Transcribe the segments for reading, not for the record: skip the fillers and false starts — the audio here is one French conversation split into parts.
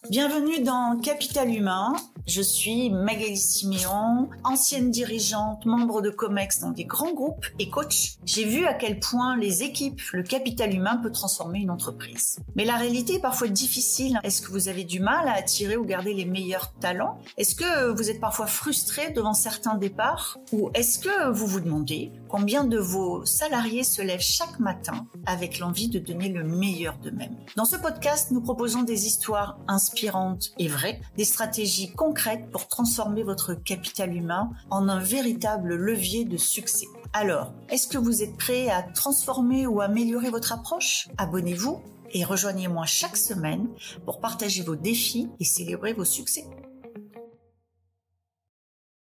Bienvenue dans Capital Humain. Je suis Magali Siméon, ancienne dirigeante, membre de Comex dans des grands groupes et coach. J'ai vu à quel point les équipes, le capital humain peut transformer une entreprise. Mais la réalité est parfois difficile. Est-ce que vous avez du mal à attirer ou garder les meilleurs talents? Est-ce que vous êtes parfois frustré devant certains départs? Ou est-ce que vous vous demandez combien de vos salariés se lèvent chaque matin avec l'envie de donner le meilleur d'eux-mêmes? Dans ce podcast, nous proposons des histoires inspirantes et vraies, des stratégies concrètes pour transformer votre capital humain en un véritable levier de succès. Alors, est-ce que vous êtes prêt à transformer ou améliorer votre approche? Abonnez-vous et rejoignez-moi chaque semaine pour partager vos défis et célébrer vos succès.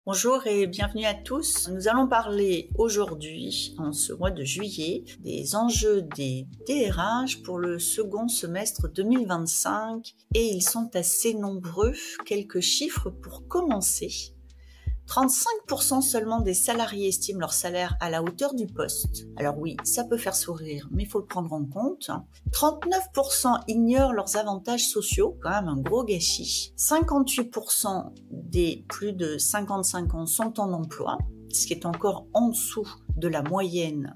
Bonjour et bienvenue à tous. Nous allons parler aujourd'hui, en ce mois de juillet, des enjeux des DRH pour le second semestre 2025 et ils sont assez nombreux. Quelques chiffres pour commencer. 35% seulement des salariés estiment leur salaire à la hauteur du poste. Alors oui, ça peut faire sourire, mais il faut le prendre en compte. 39% ignorent leurs avantages sociaux, quand même un gros gâchis. 58% des plus de 55 ans sont en emploi, ce qui est encore en dessous de la moyenne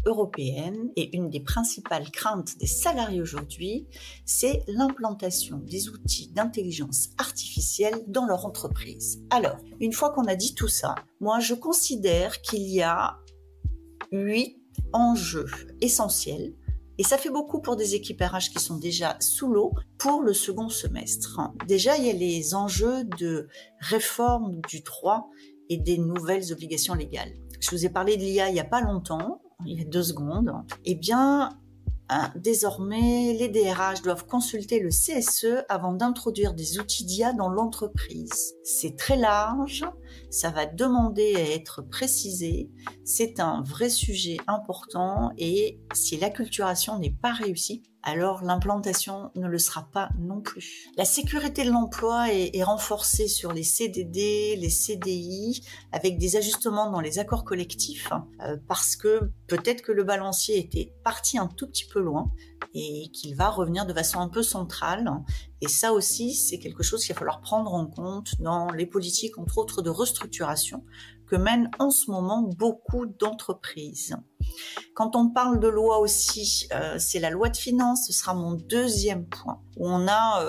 européenne. Et une des principales craintes des salariés aujourd'hui, c'est l'implantation des outils d'intelligence artificielle dans leur entreprise. Alors, une fois qu'on a dit tout ça, moi je considère qu'il y a 8 enjeux essentiels. Et ça fait beaucoup pour des équipes RH qui sont déjà sous l'eau pour le second semestre. Déjà, il y a les enjeux de réforme du droit et des nouvelles obligations légales. Je vous ai parlé de l'IA il n'y a pas longtemps, il y a 2 secondes. Eh bien, désormais, les DRH doivent consulter le CSE avant d'introduire des outils d'IA dans l'entreprise. C'est très large, ça va demander à être précisé, c'est un vrai sujet important et si l'acculturation n'est pas réussie, alors l'implantation ne le sera pas non plus. La sécurité de l'emploi est renforcée sur les CDD, les CDI, avec des ajustements dans les accords collectifs, parce que peut-être que le balancier était parti un tout petit peu loin et qu'il va revenir de façon un peu centrale. Et ça aussi, c'est quelque chose qu'il va falloir prendre en compte dans les politiques, entre autres, de restructuration que mènent en ce moment beaucoup d'entreprises. Quand on parle de loi aussi, c'est la loi de finances, ce sera mon deuxième point, où on a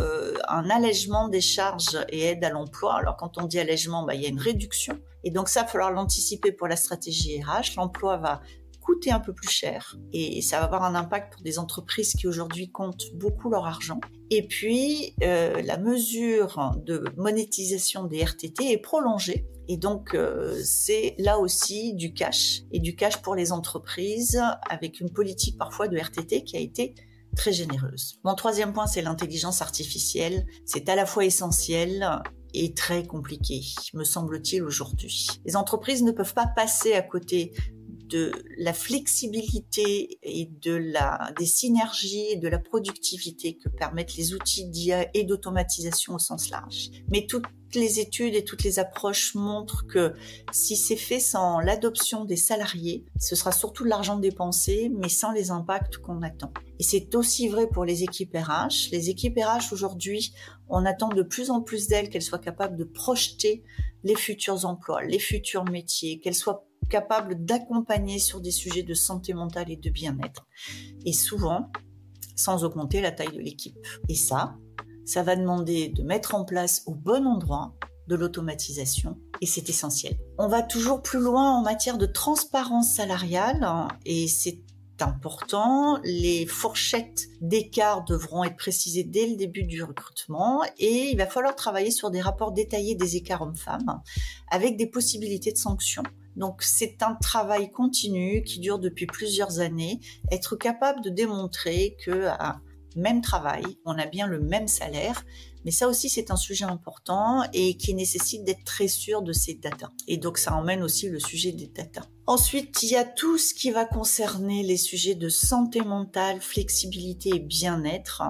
un allègement des charges et aides à l'emploi. Alors quand on dit allègement, il y a une réduction. Et donc ça, il va falloir l'anticiper pour la stratégie RH. L'emploi va coûter un peu plus cher et ça va avoir un impact pour des entreprises qui aujourd'hui comptent beaucoup leur argent. Et puis, la mesure de monétisation des RTT est prolongée. Et donc, c'est là aussi du cash et du cash pour les entreprises avec une politique parfois de RTT qui a été très généreuse. Mon troisième point, c'est l'intelligence artificielle. C'est à la fois essentiel et très compliqué, me semble-t-il aujourd'hui. Les entreprises ne peuvent pas passer à côté de la flexibilité et des synergies et de la productivité que permettent les outils d'IA et d'automatisation au sens large. Mais toutes les études et toutes les approches montrent que si c'est fait sans l'adoption des salariés, ce sera surtout de l'argent dépensé, mais sans les impacts qu'on attend. Et c'est aussi vrai pour les équipes RH. Les équipes RH aujourd'hui, on attend de plus en plus d'elles qu'elles soient capables de projeter les futurs emplois, les futurs métiers, qu'elles soient capables d'accompagner sur des sujets de santé mentale et de bien-être. Et souvent, sans augmenter la taille de l'équipe. Et ça va demander de mettre en place au bon endroit de l'automatisation et c'est essentiel. On va toujours plus loin en matière de transparence salariale et c'est important. Les fourchettes d'écart devront être précisées dès le début du recrutement et il va falloir travailler sur des rapports détaillés des écarts hommes-femmes avec des possibilités de sanctions. Donc c'est un travail continu qui dure depuis plusieurs années. Être capable de démontrer qu'à même travail, on a bien le même salaire, mais ça aussi c'est un sujet important et qui nécessite d'être très sûr de ces datas. Et donc ça emmène aussi le sujet des datas. Ensuite, il y a tout ce qui va concerner les sujets de santé mentale, flexibilité et bien-être.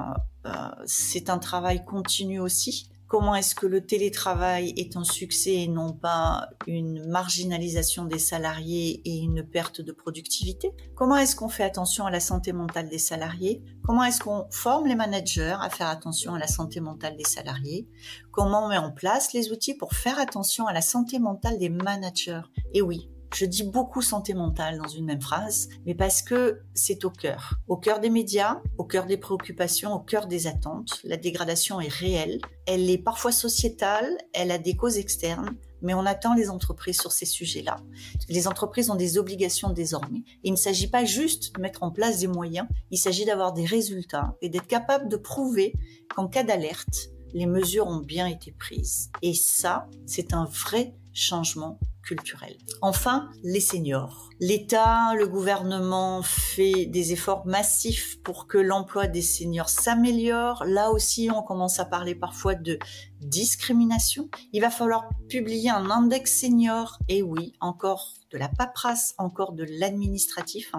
C'est un travail continu aussi. Comment est-ce que le télétravail est un succès et non pas une marginalisation des salariés et une perte de productivité? Comment est-ce qu'on fait attention à la santé mentale des salariés? Comment est-ce qu'on forme les managers à faire attention à la santé mentale des salariés? Comment on met en place les outils pour faire attention à la santé mentale des managers? Et oui, je dis beaucoup santé mentale dans une même phrase, mais parce que c'est au cœur des médias, au cœur des préoccupations, au cœur des attentes. La dégradation est réelle, elle est parfois sociétale, elle a des causes externes, mais on attend les entreprises sur ces sujets-là. Les entreprises ont des obligations désormais. Il ne s'agit pas juste de mettre en place des moyens, il s'agit d'avoir des résultats et d'être capable de prouver qu'en cas d'alerte, les mesures ont bien été prises. Et ça, c'est un vrai changement culturel. Enfin, les seniors. L'État, le gouvernement fait des efforts massifs pour que l'emploi des seniors s'améliore. Là aussi, on commence à parler parfois de discrimination. Il va falloir publier un index senior. Et oui, encore de la paperasse, encore de l'administratif.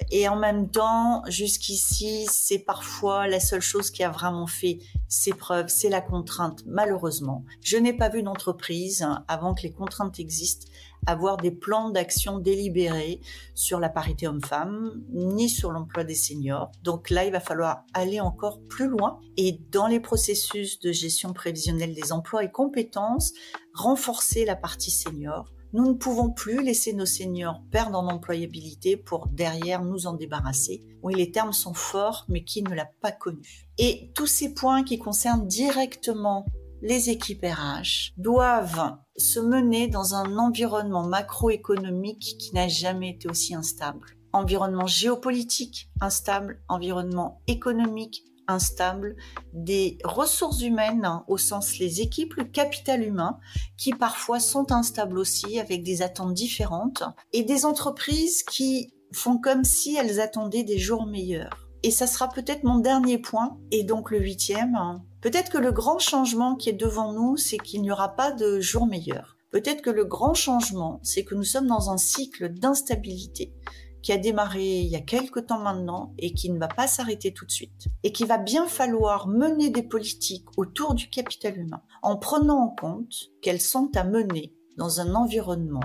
Et en même temps, jusqu'ici, c'est parfois la seule chose qui a vraiment fait ses preuves, c'est la contrainte, malheureusement. Je n'ai pas vu d'entreprise, avant que les contraintes existent, avoir des plans d'action délibérés sur la parité homme-femme, ni sur l'emploi des seniors. Donc là, il va falloir aller encore plus loin et dans les processus de gestion prévisionnelle des emplois et compétences, renforcer la partie senior. Nous ne pouvons plus laisser nos seniors perdre en employabilité pour derrière nous en débarrasser. Oui, les termes sont forts, mais qui ne l'a pas connu? Et tous ces points qui concernent directement les équipes RH doivent se mener dans un environnement macroéconomique qui n'a jamais été aussi instable. Environnement géopolitique instable, environnement économique instable, des ressources humaines au sens les équipes, le capital humain qui parfois sont instables aussi avec des attentes différentes et des entreprises qui font comme si elles attendaient des jours meilleurs. Et ça sera peut-être mon dernier point et donc le 8e. Peut-être que le grand changement qui est devant nous, c'est qu'il n'y aura pas de jour meilleur. Peut-être que le grand changement, c'est que nous sommes dans un cycle d'instabilité qui a démarré il y a quelque temps maintenant et qui ne va pas s'arrêter tout de suite. Et qu'il va bien falloir mener des politiques autour du capital humain en prenant en compte qu'elles sont à mener dans un environnement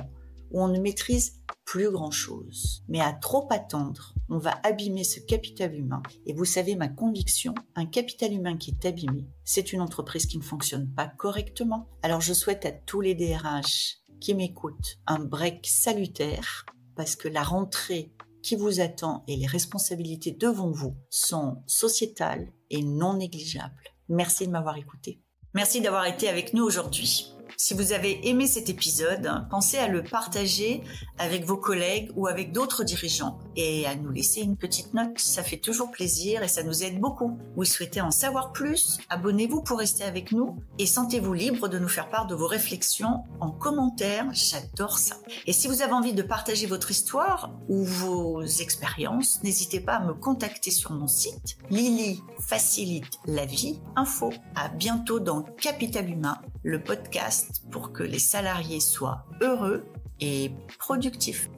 où on ne maîtrise plus grand-chose. Mais à trop attendre, on va abîmer ce capital humain. Et vous savez ma conviction, un capital humain qui est abîmé, c'est une entreprise qui ne fonctionne pas correctement. Alors je souhaite à tous les DRH qui m'écoutent un break salutaire parce que la rentrée qui vous attend et les responsabilités devant vous sont sociétales et non négligeables. Merci de m'avoir écouté. Merci d'avoir été avec nous aujourd'hui. Si vous avez aimé cet épisode, pensez à le partager avec vos collègues ou avec d'autres dirigeants et à nous laisser une petite note. Ça fait toujours plaisir et ça nous aide beaucoup. Vous souhaitez en savoir plus? Abonnez-vous pour rester avec nous et sentez-vous libre de nous faire part de vos réflexions en commentaire. J'adore ça. Et si vous avez envie de partager votre histoire ou vos expériences, n'hésitez pas à me contacter sur mon site Lily facilite la vie info. À bientôt dans Capital Humain, le podcast pour que les salariés soient heureux et productifs.